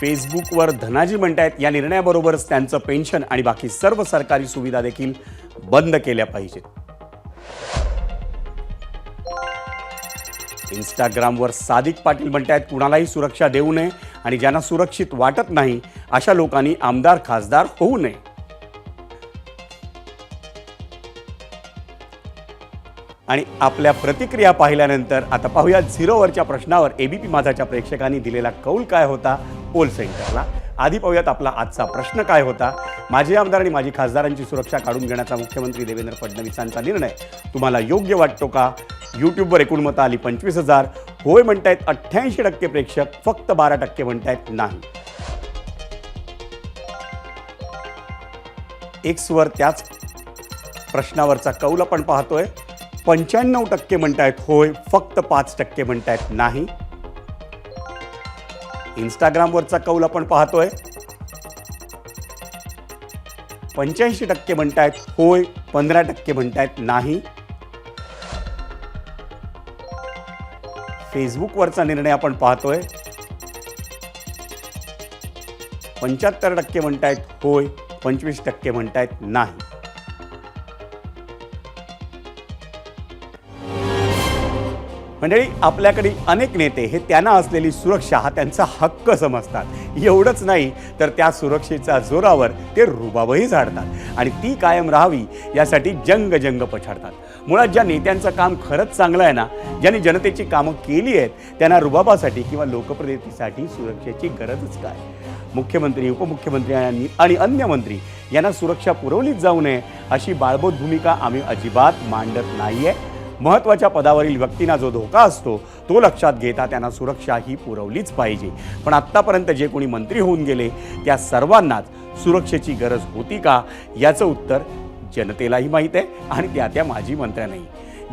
फेसबुकवर धनाजी म्हणतायत, या निर्णयाबरोबरच त्यांचं पेन्शन आणि बाकी सर्व सरकारी सुविधा देखील बंद केल्या पाहिजेत. इंस्टाग्रामवर सादिक पाटील म्हणतायत, कुणालाही सुरक्षा देऊ नये आणि ज्यांना सुरक्षित वाटत नाही अशा लोकांनी आमदार खासदार होऊ नये. आणि आपल्या प्रतिक्रिया पाहिल्यानंतर आता पाहूया 0वरच्या प्रश्नावर ABP माझाच्या प्रेक्षकांनी दिलेला कौल काय होता पोल सेंटरला. आधी पाहूयात आपला आजचा प्रश्न काय होता. माजी आमदार आणि माजी खासदारांची सुरक्षा काढून घेण्याचा मुख्यमंत्री देवेंद्र फडणवीसांचा निर्णय तुम्हाला योग्य वाटतो का? यूट्यूबवर एकूण मतं आली 25,000. होय म्हणतायत 88% प्रेक्षक, फक्त 12% म्हणतायत नाही. Xवर त्याच प्रश्नावरचा कौल आपण पाहतोय. 95% म्हणतायत होय, फक्त 5% म्हणतायत नाही. इंस्टाग्रामवरचा कौल आपण पाहतोय. 85% म्हणतायत होय, 15% म्हणतायत नाही. फेसबुकवरचा निर्णय आपण पाहतोय. 75% म्हणतायत होय, 25% म्हणतायत नाही. मंडळी, आपल्याकडील अनेक नेते हे त्यांना असलेली सुरक्षा हा त्यांचा हक्क समजतात. एवढंच नाही तर त्या सुरक्षेच्या जोरावर ते रुबाबही झाडतात आणि ती कायम राहावी यासाठी जंग पछाडतात. मुळात ज्या नेत्यांचं काम खरंच चांगलं आहे ना, ज्यांनी जनतेची कामं केली आहेत, त्यांना रुबाबासाठी किंवा लोकप्रियतेसाठी सुरक्षेची गरजच काय? मुख्यमंत्री, उपमुख्यमंत्री आणि अन्य मंत्री यांना सुरक्षा पुरवलीच जाऊ नये अशी बाळबोध भूमिका आम्ही अजिबात मांडत नाहीये. महत्त्वाच्या पदावरील व्यक्तींना जो धोका असतो तो लक्षात घेता त्यांना सुरक्षा ही पुरवलीच पाहिजे. पण आत्तापर्यंत जे कोणी मंत्री होऊन गेले त्या सर्वांनाच सुरक्षेची गरज होती का याचं उत्तर जनतेलाही माहीत आहे आणि त्या माजी मंत्र्यांनाही.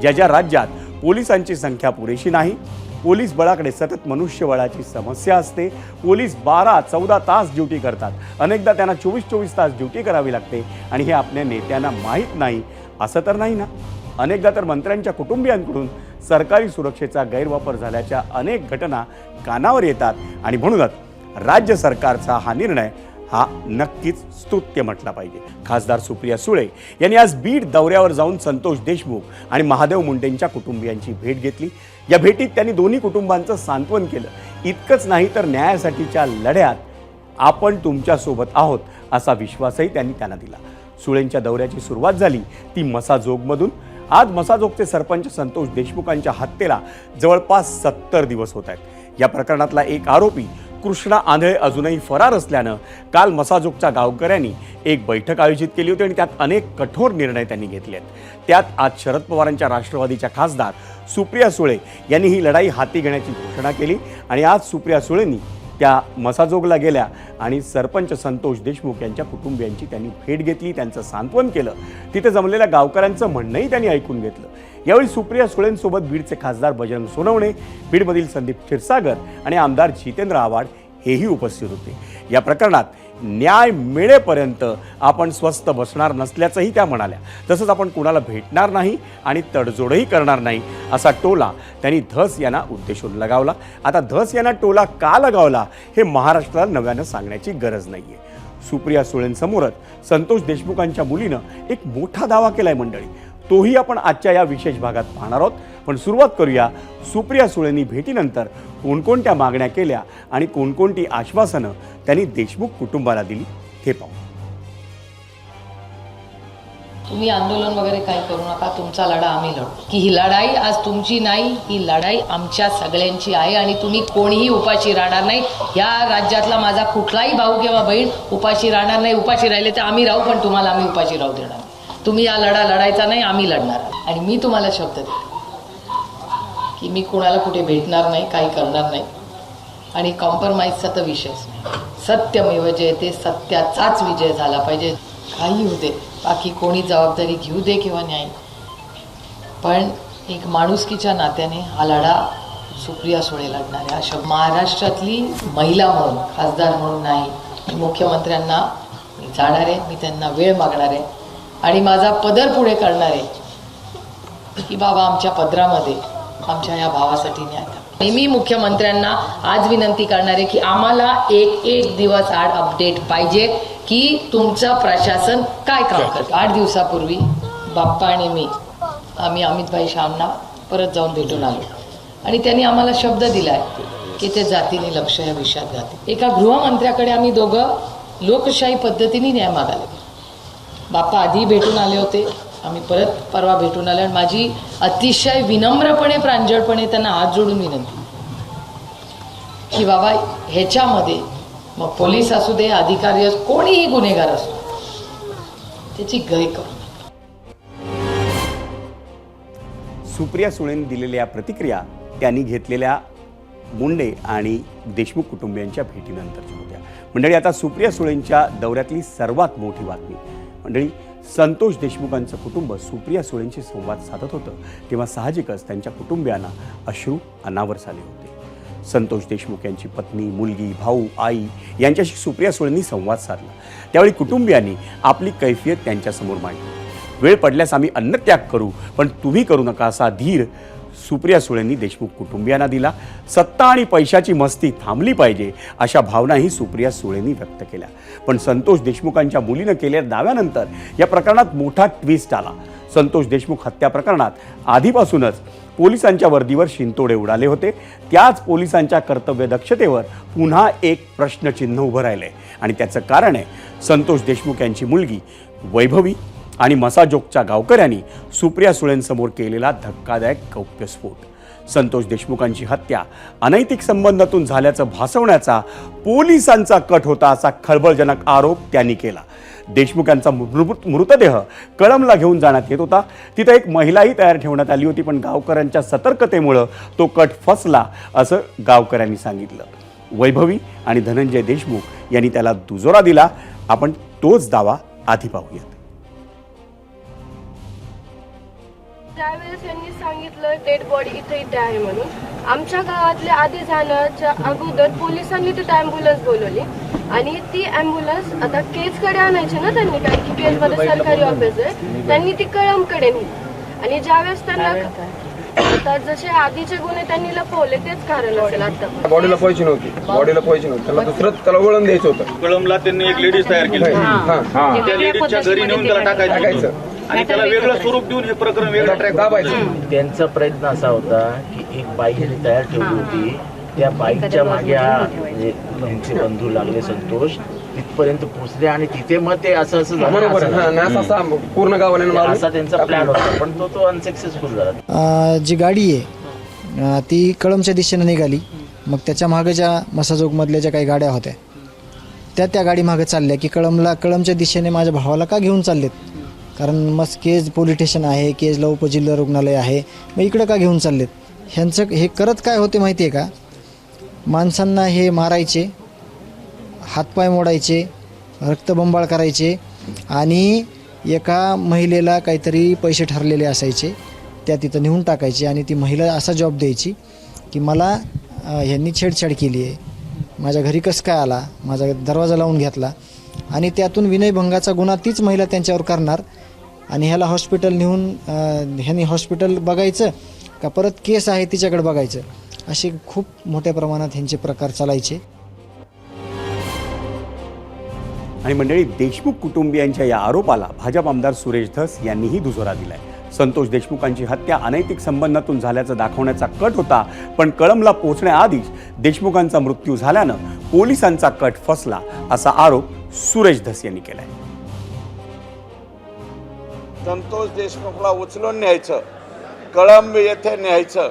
ज्या राज्यात पोलिसांची संख्या पुरेशी नाही, पोलीस बळाकडे सतत मनुष्यबळाची समस्या असते, पोलीस 12-14 तास ड्युटी करतात, अनेकदा त्यांना 24-24 तास ड्युटी करावी लागते आणि हे आपल्या नेत्यांना माहीत नाही असं तर नाही ना? अनेकदा तर मंत्र्यांच्या कुटुंबियांकडून सरकारी सुरक्षेचा गैरवापर झाल्याच्या अनेक घटना कानावर येतात आणि म्हणूनच राज्य सरकारचा हा निर्णय हा नक्कीच स्तुत्य म्हटला पाहिजे. खासदार सुप्रिया सुळे यांनी आज बीड दौऱ्यावर जाऊन संतोष देशमुख आणि महादेव मुंडेंच्या कुटुंबियांची भेट घेतली. या भेटीत त्यांनी दोन्ही कुटुंबांचं सांत्वन केलं. इतकंच नाही तर न्यायासाठीच्या लढ्यात आपण तुमच्यासोबत आहोत असा विश्वासही त्यांना दिला. सुळेंच्या दौऱ्याची सुरुवात झाली ती मसाजोगमधून. आज मसाजोगचे सरपंच संतोष देशमुखांच्या हत्येला जवळपास 70 दिवस होत आहेत. या प्रकरणातला एक आरोपी कृष्णा आंधळे अजूनही फरार असल्यानं काल मसाजोगच्या गावकऱ्यांनी एक बैठक आयोजित केली होती आणि त्यात अनेक कठोर निर्णय त्यांनी घेतले आहेत. त्यात आज शरद पवारांच्या राष्ट्रवादीच्या खासदार सुप्रिया सुळे यांनी ही लढाई हाती घेण्याची घोषणा केली आणि आज सुप्रिया सुळेंनी त्या मसाजोगला गेल्या आणि सरपंच संतोष देशमुख यांच्या कुटुंबियांची त्यांनी भेट घेतली, त्यांचं सांत्वन केलं. तिथे जमलेल्या गावकऱ्यांचं म्हणणंही त्यांनी ऐकून घेतलं. यावेळी सुप्रिया सुळेंसोबत बीडचे खासदार बजरंग सोनवणे, बीडमधील संदीप क्षीरसागर आणि आमदार जितेंद्र आव्हाड हेही उपस्थित होते. या प्रकरणात न्याय मिळेपर्यंत आपण स्वस्थ बसणार नसल्याचंही त्या म्हणाल्या. तसंच आपण कुणाला भेटणार नाही आणि तडजोडही करणार नाही असा टोला त्यांनी धस यांना उद्देशून लगावला. आता धस यांना टोला का लगावला हे महाराष्ट्राला नव्यानं सांगण्याची गरज नाहीये. सुप्रिया सुळेंसमोरच संतोष देशमुखांच्या मुलीनं एक मोठा दावा केलाय मंडळी. तोही आपण आजच्या या विशेष भागात पाहणार आहोत. पण सुरुवात करूया सुप्रिया सुळेंनी भेटीनंतर कोणकोणत्या मागण्या केल्या आणि कोणकोणती आश्वासनं त्यांनी देशमुख कुटुंबाला दिली हे पाहू. तुम्ही आंदोलन वगैरे काही करू नका, तुमचा लढा आम्ही लढू. की ही लढाई आज तुमची नाही, ही लढाई आमच्या सगळ्यांची आहे आणि तुम्ही कोणीही उपाशी राहणार नाही. या राज्यातला माझा कुठलाही भाऊ किंवा बहीण उपाशी राहणार नाही. उपाशी राहिले तर आम्ही राहू, पण तुम्हाला आम्ही उपाशी राहू देणार नाही. तुम्ही हा लढा लढायचा नाही, आम्ही लढणार. आणि मी तुम्हाला शब्द देतो की मी कोणाला कुठे भेटणार नाही, काही करणार नाही आणि कॉम्प्रोमाइजचा तर विषयच नाही. सत्यमेव जयते, सत्याचाच विजय झाला पाहिजे. काही होऊ दे, बाकी कोणी जबाबदारी घेऊ दे किंवा न्याय, पण एक माणुसकीच्या नात्याने हा लढा सुप्रिया सुळे लढणार आहे. अशा महाराष्ट्रातली महिला म्हणून, खासदार म्हणून नाही, मी मुख्यमंत्र्यांना मी जाणार आहे, मी त्यांना वेळ मागणार आहे आणि माझा पदर पुढे करणार आहे की बाबा आमच्या पदरामध्ये आमच्या या भावासाठी न्याय द्या. मी मुख्यमंत्र्यांना आज विनंती करणार आहे की आम्हाला एक दिवस आड अपडेट पाहिजे की तुमचं प्रशासन काय काम करतं. 8 दिवसापूर्वी बाप्पा आणि आम्ही अमितभाई शाहना परत जाऊन भेटून आलो आणि त्यांनी आम्हाला शब्द दिला आहे की ते जातीने लक्ष या विषयात जाते. एका गृहमंत्र्याकडे आम्ही दोघं लोकशाही पद्धतीने न्याय मागायला गेलो. बाप्पा आधी भेटून आले होते, आम्ही परत परवा भेटून आलो आणि माझी अतिशय विनम्रपणे, प्रांजळपणे त्यांना हात जोडून विनंती की बाबा ह्याच्यामध्ये मग पोलीस असू दे, अधिकारी असू, कोणीही गुन्हेगार असू, त्याची गय करू. सुप्रिया सुळेंनी दिलेल्या प्रतिक्रिया त्यांनी घेतलेल्या मुंडे आणि देशमुख कुटुंबियांच्या भेटीनंतरच्या होत्या. मंडळी, आता सुप्रिया सुळेंच्या दौऱ्यातली सर्वात मोठी बातमी मंडळी, संतोष देशमुखांचं कुटुंब सुप्रिया सुळेंशी संवाद साधत होतं तेव्हा साहजिकच त्यांच्या कुटुंबियांना अश्रू अनावर झाले होते. संतोष देशमुख यांची पत्नी, मुलगी, भाऊ, आई यांच्याशी सुप्रिया सुळेंनी संवाद साधला. त्यावेळी कुटुंबियांनी आपली कैफियत त्यांच्यासमोर मांडली. वेळ पडल्यास आम्ही अन्नत्याग करू, पण तुम्ही करू नका असा धीर सुप्रिया सुळेंनी देशमुख कुटुंबियांना दिला. सत्ता आणि पैशाची मस्ती थांबली पाहिजे अशा भावनाही सुप्रिया सुळेंनी व्यक्त केल्या. पण संतोष देशमुखांच्या मुलीनं केलेल्या दाव्यानंतर या प्रकरणात मोठा ट्विस्ट आला. संतोष देशमुख हत्या प्रकरणात आधीपासूनच पोलिसांच्या वर्दीवर शिंतोडे उडाले होते. त्याच पोलिसांच्या कर्तव्यदक्षतेवर पुन्हा एक प्रश्नचिन्ह उभं राहिलंय आणि त्याचं कारण आहे संतोष देशमुख यांची मुलगी वैभवी आणि मसाजोगच्या गावकऱ्यांनी सुप्रिया सुळेंसमोर केलेला धक्कादायक गौप्यस्फोट. संतोष देशमुखांची हत्या अनैतिक संबंधातून झाल्याचं भासवण्याचा पोलिसांचा कट होता असा खळबळजनक आरोप त्यांनी केला. देशमुखांचा मृतदेह कळमला घेऊन जाण्यात येत होता. तिथं एक महिलाही तयार ठेवण्यात आली होती, पण गावकऱ्यांच्या सतर्कतेमुळं तो कट फसला असं गावकऱ्यांनी सांगितलं. वैभवी आणि धनंजय देशमुख यांनी त्याला दुजोरा दिला. आपण तोच दावा आधी पाहूयात. त्यावेळेस यांनी सांगितलं डेड बॉडी इथे आहे म्हणून. आमच्या गावातल्या आधी जाण्याच्या अगोदर पोलिसांनी तिथे ॲम्ब्युलन्स बोलवली आणि ती ॲम्ब्युलन्स आता केजकडे आणायची ना त्यांनी, कारण की केजमध्ये सरकारी ऑफिस आहे, त्यांनी ती कळमकडे नेली. आणि ज्यावेळेस त्यांना आता जसे आधीचे गुन्हे त्यांनी लपवले तेच कारण असेल. आता बॉडीला पैसे नव्हती, त्याला दुसरं त्याला वळण द्यायचं होतं. कळमला त्यांनी एक लेडीज तयार केली, त्या लेडीजच्या घरी नेऊन त्याला टाकायचं आणि त्याला वेगळं स्वरूप देऊन हे प्रकरण वेगळं ट्रॅक दाबायचं. त्यांचा प्रयत्न असा होता की एक बाईक तयार ठेवली होती, त्या बाईकच्या मागे आमचे बंधू लागले संतोष, तिथपर्यंत पोहोचले आणि तिथे मग ते असं बरोबर पूर्ण गावाला असा त्यांचा प्लॅन होता, पण तो अनसक्सेसफुल झाला. जी गाडी आहे ती कळमच्या दिशेने निघाली. मग त्याच्या मागे ज्या मसाजोगमधल्या ज्या काही गाड्या होत्या त्या गाडी मागे चालल्या की कळमच्या दिशेने माझ्या भावाला का घेऊन चाललेत, कारण मग केज पोलीस स्टेशन आहे, केजला उपजिल्हा रुग्णालय आहे, मग इकडं का घेऊन चाललेत. ह्यांचं हे करत काय होते माहिती आहे का, माणसांना हे मारायचे, हातपाय मोडायचे, रक्तबंबाळ करायचे आणि एका महिलेला काहीतरी पैसे ठरलेले असायचे त्या तिथं नेऊन टाकायचे आणि ती महिला असा जॉब द्यायची की मला ह्यांनी छेडछाड केली आहे, माझ्या घरी कसं काय आला, माझा दरवाजा लावून घेतला. आणि त्यातून विनयभंगाचा गुन्हा तीच महिला त्यांच्यावर करणार आणि ह्याला हॉस्पिटल नेऊन ह्यांनी हॉस्पिटल बघायचं का परत केस आहे तिच्याकडे बघायचं, असे खूप मोठ्या प्रमाणात ह्यांचे प्रकार चालायचे. आणि मंडळी, देशमुख कुटुंबियांच्या या आरोपाला भाजप आमदार सुरेश धस यांनीही दुजोरा दिलाय. संतोष देशमुखांची हत्या अनैतिक संबंधातून झाल्याचं दाखवण्याचा कट होता, पण कळंबला पोहोचण्याआधीच देशमुखांचा मृत्यू झाल्यानं पोलिसांचा कट फसला, असा आरोप सुरेश धस यांनी केलाय. संतोष देशमुखला उचलून न्यायचं, कळंब येथे न्यायचं.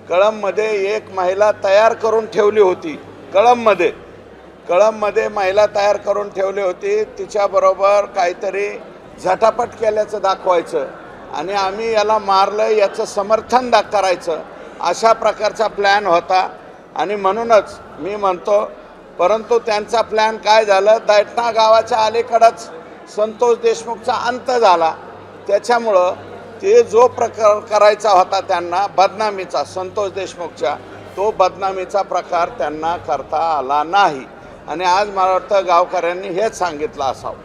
कळंबमध्ये एक महिला तयार करून ठेवली होती. कळंबमध्ये महिला तयार करून ठेवली होती, तिच्याबरोबर काहीतरी झटापट केल्याचं दाखवायचं आणि आम्ही याला मारलं याचं समर्थन करायचं, अशा प्रकारचा प्लॅन होता. आणि म्हणूनच मी म्हणतो, परंतु त्यांचा प्लॅन काय झालं, दैठणा गावाच्या अलीकडंच संतोष देशमुखचा अंत झाला. त्याच्यामुळं ते जो प्रकार करायचा होता त्यांना बदनामीचा, संतोष देशमुखच्या, तो बदनामीचा प्रकार त्यांना करता आला नाही. आणि आज मला वाटतं गावकऱ्यांनी हेच सांगितलं असावं.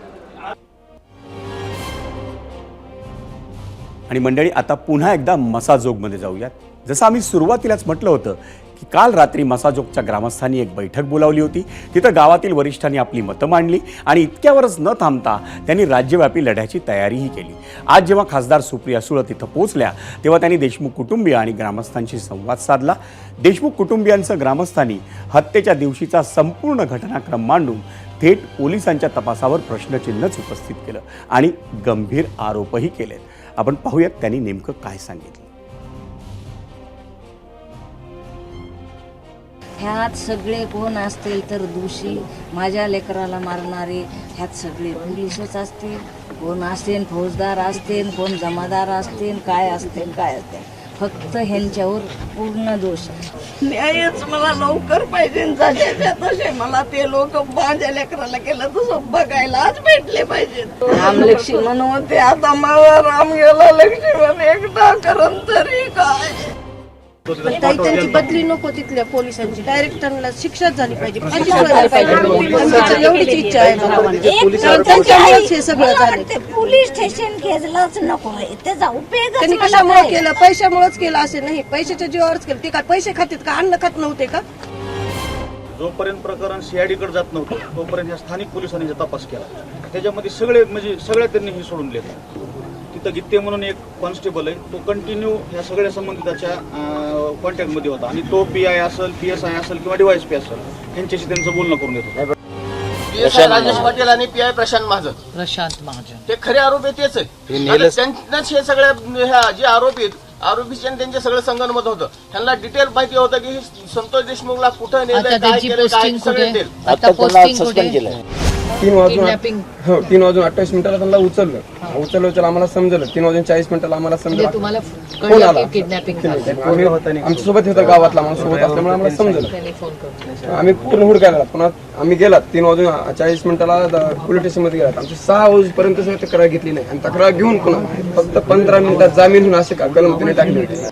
आणि मंडळी, आता पुन्हा एकदा मसाजोगमध्ये जाऊयात. जसं आम्ही सुरुवातीलाच म्हटलं होतं की काल रात्री मसाजोगच्या ग्रामस्थांनी एक बैठक बोलावली होती. तिथं गावातील वरिष्ठांनी आपली मतं मांडली आणि इतक्यावरच न थांबता त्यांनी राज्यव्यापी लढ्याची तयारीही केली. आज जेव्हा खासदार सुप्रिया सुळे तिथं पोहोचल्या तेव्हा त्यांनी देशमुख कुटुंबीय आणि ग्रामस्थांशी संवाद साधला. देशमुख कुटुंबियांचं ग्रामस्थांनी हत्येच्या दिवशीचा संपूर्ण घटनाक्रम मांडून थेट पोलिसांच्या तपासावर प्रश्नचिन्हच उपस्थित केलं आणि गंभीर आरोपही केलेत. आपण पाहूयात त्यांनी नेमकं काय सांगितलं. ह्यात सगळे कोण असतील तर दोषी, माझ्या लेकराला मारणारे ह्यात सगळे पोलीसच असतील, कोण असतील फौजदार असतील, कोण जमादार असतील, काय असतील. फक्त ह्यांच्यावर पूर्ण दोष. न्यायच मला लवकर पाहिजे, जशाच्या तसे मला ते लोक माझ्या लेकराला केलं तसं बघायलाच भेटले पाहिजे. राम लक्ष्मण होते, आता मला राम गेला, लक्ष्मण एकटा करून तरी काय. त्यांची बदली नको तिथल्या पोलिसांची, डायरेक्ट त्यांना शिक्षाच झाली पाहिजे, एवढीच इच्छा आहे. त्यांच्यामुळेच हे सगळं झालं. पोलीस स्टेशन घेतलंच नको, त्याचा उपयोग त्यांनी कशामुळे केलं, पैशामुळेच केलं असे नाही, पैशाच्या जीवावरच केलं. ते काय पैसे खातात का, अन्न खात नव्हते का? जोपर्यंत प्रकरण सीआयडीकडे जात नव्हतं तोपर्यंत या स्थानिक पोलिसांनी तपास केला. त्याच्यामध्ये सगळ्या त्यांनी हे सोडून दिलं. तिथं गित्ते म्हणून एक कॉन्स्टेबल आहे, तो कंटिन्यू ह्या सगळ्या संबंधिताच्या कॉन्टॅक्टमध्ये होता आणि तो PI असेल, PSI असेल किंवा DYSP असेल, यांच्याशी त्यांचं बोलणं करून देत होता. PSI राजेश पाटील आणि PI प्रशांत महाजन ते खरे आरोपी तेच आहे. त्यांनाच हे सगळ्या जे आरोपीचे त्यांचे सगळं संगनमत होतं. त्यांना डिटेल माहिती होतं की संतोष देशमुखला कुठं नेलं, काय केलं, काय सगळं डिटेल. 3 वाजून 28 मिनिटाला त्यांना उचललं आम्हाला समजलं. 3 वाजून 40 मिनिटाला आम्हाला समजलं कोण आला, आमच्या सोबत होता गावातला माणूस सोबत असल्यामुळे आम्हाला समजलं. आम्ही पूर्ण हुडकायला पुन्हा आम्ही गेलात. 3 वाजून 40 मिनिटाला पोलीस स्टेशन मध्ये गेलात. आमची 6 वाजेपर्यंत तक्रार घेतली नाही आणि तक्रार घेऊन पुन्हा फक्त 15 मिनिटात जामीन होऊन असे कलम तिने टाकले होते.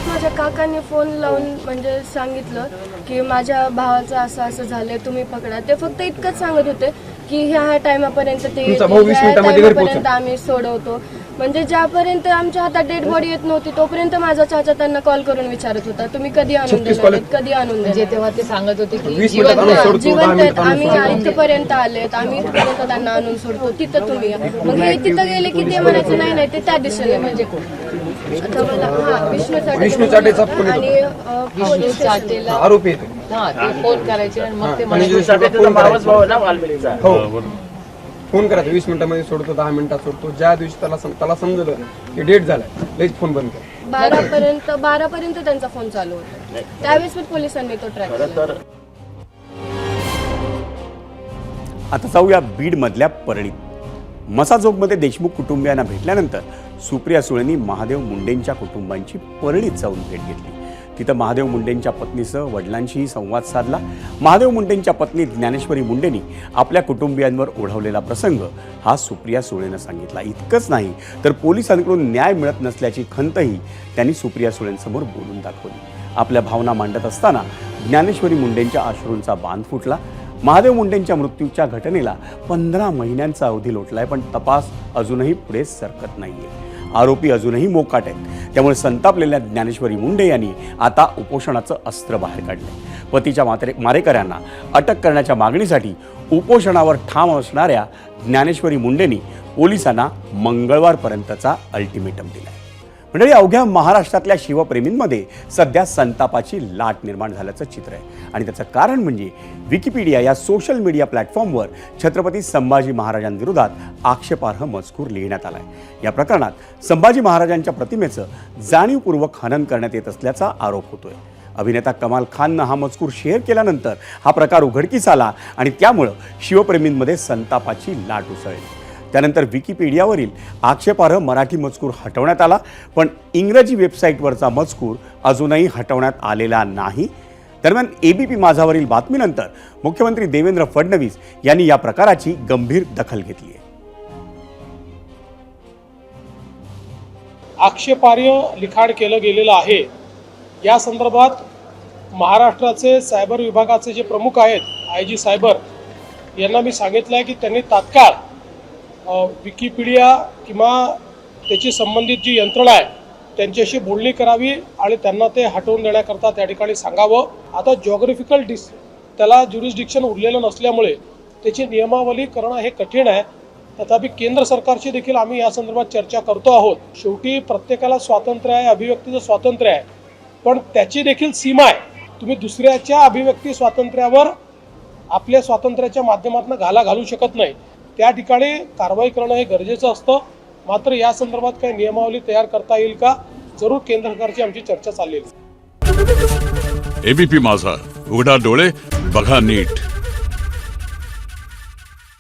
माझ्या काकांनी फोन लावून म्हणजे सांगितलं की माझ्या भावाचं असं झालंय, तुम्ही पकडा. ते फक्त इतकंच सांगत होते की ह्या टायमापर्यंत ते टायमापर्यंत आम्ही सोडवतो. म्हणजे ज्यापर्यंत आमच्या हातात डेड बॉडी येत नव्हती तोपर्यंत माझा चाचा त्यांना कॉल करून विचारत होता, तुम्ही कधी आणून देणार, कधी आणून देणार. तेव्हा ते सांगत होते की जिवंत आम्ही इथपर्यंत आलेत, आम्ही इथपर्यंत त्यांना आणून सोडतो, तिथं तुम्ही. मग हे तिथं गेले की ते म्हणायचं नाही ते त्या दिशेने. म्हणजे विष्णू चाटेचा आणि आरोपी फोन करायचे आणि मग ते फोन करायचा 20 मिनिटांमध्ये सोडतो, 10 मिनिटात सोडतो. ज्या दिवशी त्याला समजलं की डेट झालाय लगेच फोन बंद कर. 12पर्यंत त्यांचा फोन चालू होता. त्यावेळेस पण पोलिसांनी तो ट्रॅक केला. आता जाऊया बीडमधल्या परळीत. मसाजोगमध्ये देशमुख कुटुंबियांना भेटल्यानंतर सुप्रिया सुळेंनी महादेव मुंडेंच्या कुटुंबांची परळीत जाऊन भेट घेतली. तिथं महादेव मुंडेंच्या पत्नीसह वडिलांशीही संवाद साधला. महादेव मुंडेंच्या पत्नी ज्ञानेश्वरी मुंडेंनी आपल्या कुटुंबियांवर ओढवलेला प्रसंग हा सुप्रिया सुळेनं सांगितला. इतकंच नाही तर पोलिसांकडून न्याय मिळत नसल्याची खंतही त्यांनी सुप्रिया सुळेंसमोर बोलून दाखवली. आपल्या भावना मांडत असताना ज्ञानेश्वरी मुंडेंच्या अश्रूंचा बांध फुटला. महादेव मुंडेंच्या मृत्यूच्या घटनेला 15 महिन्यांचा अवधी लोटलाय, पण तपास अजूनही पुढे सरकत नाहीये. आरोपी अजूनही मोकाट आहेत. त्यामुळे संतापलेल्या ज्ञानेश्वरी मुंडे यांनी आता उपोषणाचं अस्त्र बाहेर काढलंय. पतीच्या मारेकऱ्यांना अटक करण्याच्या मागणीसाठी उपोषणावर ठाम असणाऱ्या ज्ञानेश्वरी मुंडेंनी पोलिसांना मंगळवारपर्यंतचा अल्टिमेटम दिलाय. मंडळी, अवघ्या महाराष्ट्रातल्या शिवप्रेमींमध्ये सध्या संतापाची लाट निर्माण झाल्याचं चित्र आहे आणि त्याचं कारण म्हणजे विकिपीडिया या सोशल मीडिया प्लॅटफॉर्मवर छत्रपती संभाजी महाराजांविरोधात आक्षेपार्ह मजकूर लिहिण्यात आलाय. या प्रकरणात संभाजी महाराजांच्या प्रतिमेचं जाणीवपूर्वक हनन करण्यात येत असल्याचा आरोप होतोय. अभिनेता कमाल खाननं हा मजकूर शेअर केल्यानंतर हा प्रकार उघडकीस आला आणि त्यामुळं शिवप्रेमींमध्ये संतापाची लाट उसळली. त्यानंतर विकिपीडियावरील आक्षेपार्ह मराठी मजकूर हटवण्यात आला, पण इंग्रजी वेबसाईटवरचा मजकूर अजूनही हटवण्यात आलेला नाही. दरम्यान एबीपी माझावरील बातमीनंतर मुख्यमंत्री देवेंद्र फडणवीस यांनी या प्रकाराची गंभीर दखल घेतली आहे. आक्षेपार्ह लिखाण केलं गेलेलं आहे या संदर्भात महाराष्ट्राचे सायबर विभागाचे जे प्रमुख आहेत IG सायबर यांना मी सांगितलं आहे की त्यांनी तात्काळ विकिपीडिया किंवा त्याची संबंधित जी यंत्रणा आहे त्यांच्याशी बोलणी करावी आणि त्यांना ते हटवून देण्याकरता त्या ठिकाणी सांगावं. आता जॉग्राफिकल त्याला ज्युरिस्डिक्शन उरलेलं नसल्यामुळे त्याची नियमावली करणं हे कठीण आहे. तथापि केंद्र सरकारशी देखील आम्ही या संदर्भात चर्चा करतो आहोत. शेवटी प्रत्येकाला स्वातंत्र्य आहे, अभिव्यक्तीचं स्वातंत्र्य आहे, पण त्याची देखील सीमा आहे. तुम्ही दुसऱ्याच्या अभिव्यक्ती स्वातंत्र्यावर आपल्या स्वातंत्र्याच्या माध्यमातून घाला घालू शकत नाही. त्या ठिकाणी कारवाई करणं हे गरजेचं असतं. मात्र या संदर्भात काही नियमावली तयार करता येईल का, जरूर केंद्र सरकारची आमची चर्चा चालली आहे. एबीपी माझा, उघडा डोळे बघा नीट.